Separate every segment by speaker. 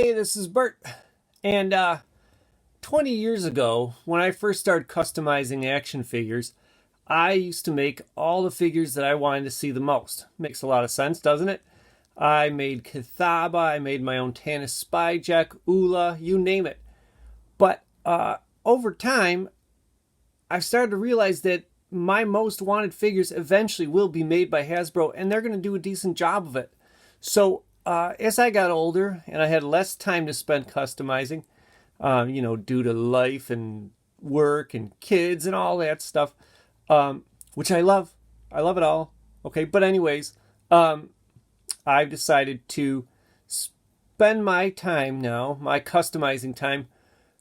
Speaker 1: Hey, this is Bert. And 20 years ago, when I first started customizing action figures, I used to make all the figures that I wanted to see the most. Makes a lot of sense, doesn't it? I made Cathaba, I made my own Tanis Spyjack, Ula, you name it. But over time, I've started to realize that my most wanted figures eventually will be made by Hasbro, and they're going to do a decent job of it. So as I got older and I had less time to spend customizing, due to life and work and kids and all that stuff, which I love. I love it all. Okay, but anyways, I've decided to spend my time now, my customizing time,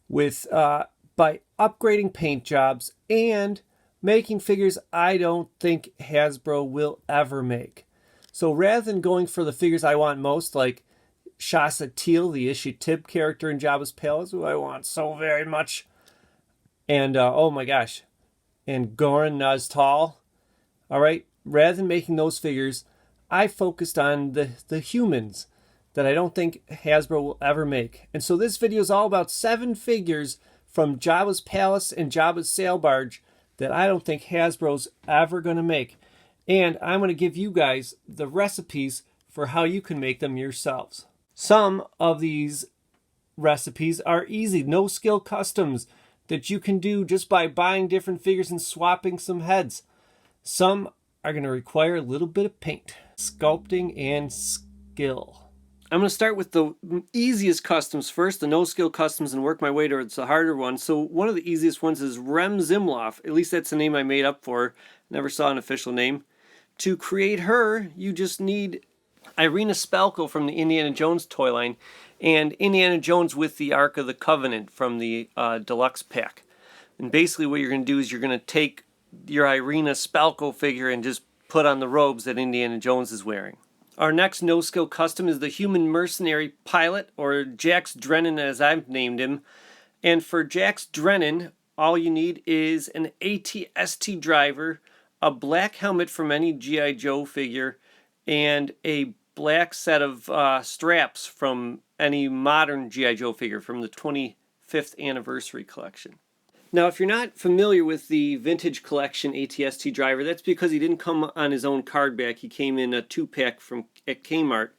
Speaker 1: with by upgrading paint jobs and making figures I don't think Hasbro will ever make. So rather than going for the figures I want most, like Shasa Teal, the Ishitib character in Jabba's Palace, who I want so very much, and oh my gosh, and Goran Naztal, all right, rather than making those figures, I focused on the humans that I don't think Hasbro will ever make. And so this video is all about 7 figures from Jabba's Palace and Jabba's Sail Barge that I don't think Hasbro's ever going to make. And I'm going to give you guys the recipes for how you can make them yourselves. Some of these recipes are easy, no skill customs that you can do just by buying different figures and swapping some heads. Some are going to require a little bit of paint, sculpting, and skill. I'm going to start with the easiest customs first, the no-skill customs, and work my way towards the harder ones. So one of the easiest ones is Rem Zimloff. At least that's the name I made up for her. Never saw an official name. To create her, you just need Irina Spalko from the Indiana Jones toy line and Indiana Jones with the Ark of the Covenant from the deluxe pack. And basically what you're going to do is you're going to take your Irina Spalko figure and just put on the robes that Indiana Jones is wearing. Our next no-skill custom is the Human Mercenary Pilot, or Jax Drennan as I've named him. And for Jax Drennan, all you need is an AT-ST driver, a black helmet from any G.I. Joe figure, and a black set of straps from any modern G.I. Joe figure from the 25th anniversary collection. Now, if you're not familiar with the Vintage Collection AT-ST driver, that's because he didn't come on his own card back. He came in a 2-pack at Kmart.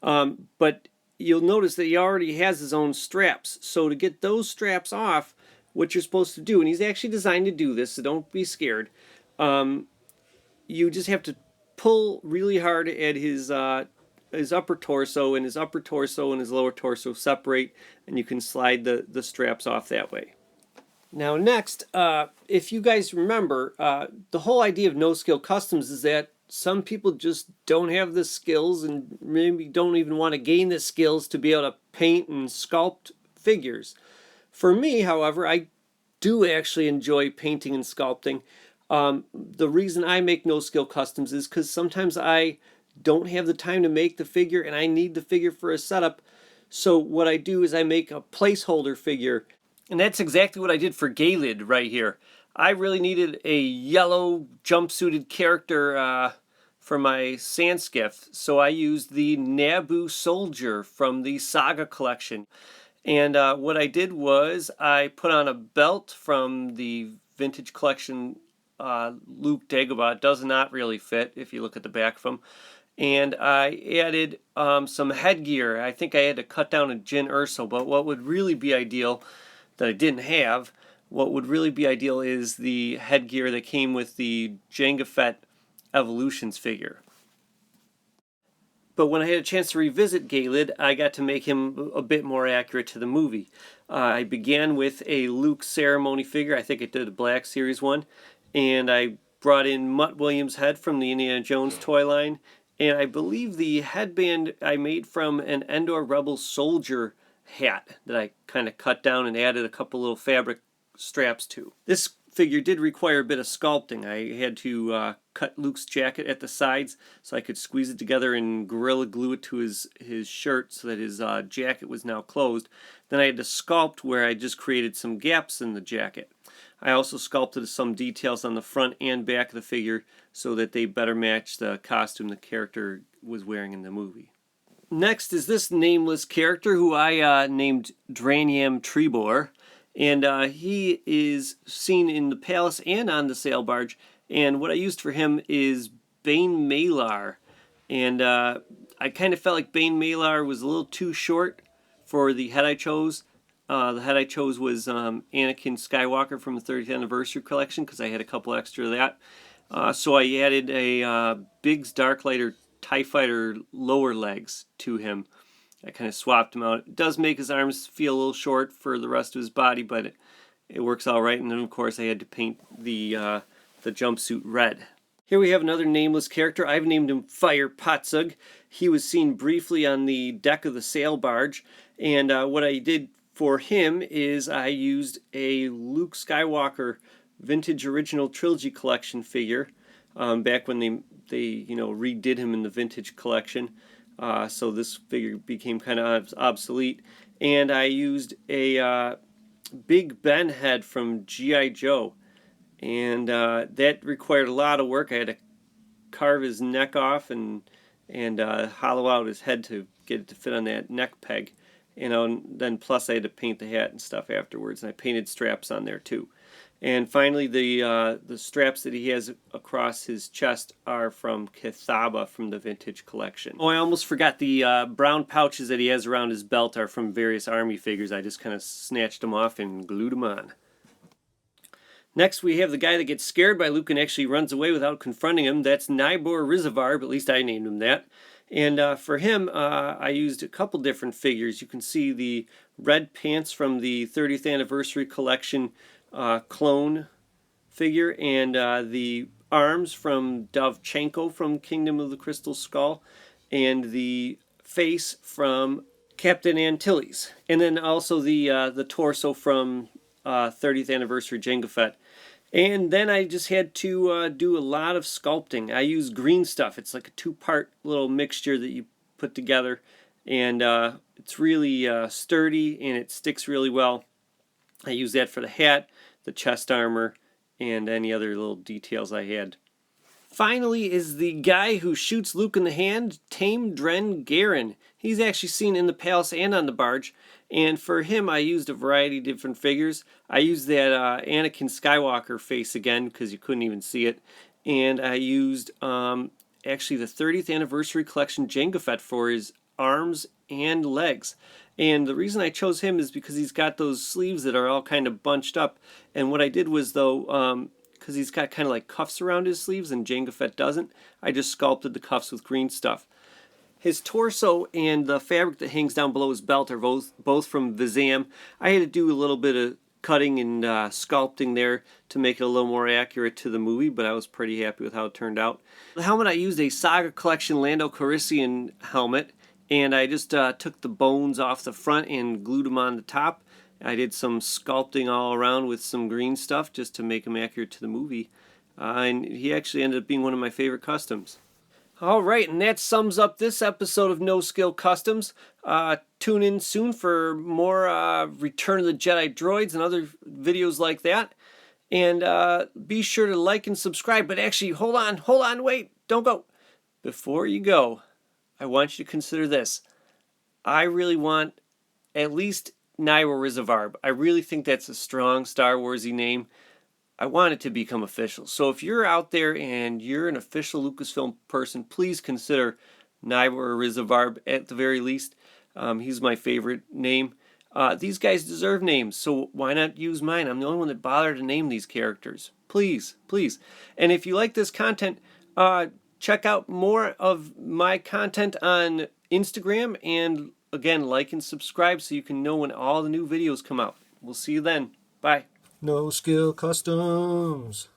Speaker 1: But you'll notice that he already has his own straps. So to get those straps off, what you're supposed to do, and he's actually designed to do this, so don't be scared. You just have to pull really hard at his upper torso, and his upper torso and his lower torso separate, and you can slide the straps off that way. Now next, if you guys remember, the whole idea of no-skill customs is that some people just don't have the skills and maybe don't even want to gain the skills to be able to paint and sculpt figures. For me, however, I do actually enjoy painting and sculpting. The reason I make no-skill customs is because sometimes I don't have the time to make the figure and I need the figure for a setup. So what I do is I make a placeholder figure. And that's exactly what I did for Galad right here. I really needed a yellow jumpsuited character for my sand skiff, so I used the Naboo soldier from the Saga collection. And what I did was I put on a belt from the Vintage Collection Luke Dagobah. It does not really fit if you look at the back of him. And I added some headgear. I think I had to cut down a Jyn Erso, but what would really be ideal that I didn't have, what would really be ideal is the headgear that came with the Jango Fett Evolutions figure. But when I had a chance to revisit Galad, I got to make him a bit more accurate to the movie. I began with a Luke ceremony figure. I think I did a Black Series one. And I brought in Mutt Williams' head from the Indiana Jones toy line. And I believe the headband I made from an Endor Rebel soldier hat that I kind of cut down and added a couple little fabric straps to. This figure did require a bit of sculpting. I had to cut Luke's jacket at the sides so I could squeeze it together and Gorilla Glue it to his shirt so that his jacket was now closed. Then I had to sculpt where I just created some gaps in the jacket. I also sculpted some details on the front and back of the figure so that they better match the costume the character was wearing in the movie. Next is this nameless character who I named Draniam Tribor. And he is seen in the palace and on the sail barge. And what I used for him is Bane Malar. And I kind of felt like Bane Malar was a little too short for the head I chose. The head I chose was Anakin Skywalker from the 30th Anniversary Collection because I had a couple extra of that. So I added a Biggs Darklighter TIE Fighter lower legs to him. I kind of swapped him out. It does make his arms feel a little short for the rest of his body, but it works all right. And then, of course, I had to paint the jumpsuit red. Here we have another nameless character. I've named him Firepotzug. He was seen briefly on the deck of the sail barge. And what I did for him is I used a Luke Skywalker vintage original trilogy collection figure back when they redid him in the vintage collection. So this figure became kind of obsolete. And I used a Big Ben head from G.I. Joe. And that required a lot of work. I had to carve his neck off and hollow out his head to get it to fit on that neck peg. And then plus I had to paint the hat and stuff afterwards. And I painted straps on there too. And finally, the straps that he has across his chest are from Jabba from the vintage collection. Oh, I almost forgot the brown pouches that he has around his belt are from various army figures. I just kind of snatched them off and glued them on. Next, we have the guy that gets scared by Luke and actually runs away without confronting him. That's Nibor Rizavarb, at least I named him that. And for him, I used a couple different figures. You can see the red pants from the 30th Anniversary Collection clone figure, and the arms from Dovchenko from Kingdom of the Crystal Skull, and the face from Captain Antilles, and then also the torso from 30th Anniversary Jango Fett. And then I just had to do a lot of sculpting. I use green stuff. It's like a two-part little mixture that you put together, and it's really sturdy and it sticks really well. I use that for the hat, the chest armor, and any other little details I had. Finally is the guy who shoots Luke in the hand, Tame Dren-Garen. He's actually seen in the palace and on the barge. And for him, I used a variety of different figures. I used that Anakin Skywalker face again because you couldn't even see it. And I used actually the 30th Anniversary Collection Jango Fett for his arms and legs. And the reason I chose him is because he's got those sleeves that are all kind of bunched up. And what I did was, though, because he's got kind of like cuffs around his sleeves and Jango Fett doesn't, I just sculpted the cuffs with green stuff. His torso and the fabric that hangs down below his belt are both from Vizam. I had to do a little bit of cutting and sculpting there to make it a little more accurate to the movie, but I was pretty happy with how it turned out. The helmet, I used a Saga Collection Lando Calrissian helmet, and I just took the bones off the front and glued them on the top. I did some sculpting all around with some green stuff just to make him accurate to the movie. And he actually ended up being one of my favorite customs. Alright, and that sums up this episode of No Skill Customs. Tune in soon for more Return of the Jedi droids and other videos like that. And be sure to like and subscribe. But actually, hold on, wait, don't go. Before you go, I want you to consider this. I really want at least Nibor Rizavarb. I really think that's a strong Star Warsy name. I want it to become official. So if you're out there and you're an official Lucasfilm person, please consider Nibor Rizavarb at the very least. He's my favorite name. These guys deserve names, so why not use mine? I'm the only one that bothered to name these characters. Please, please. And if you like this content, check out more of my content on Instagram. And again, like and subscribe so you can know when all the new videos come out. We'll see you then. Bye.
Speaker 2: No Skill Customs.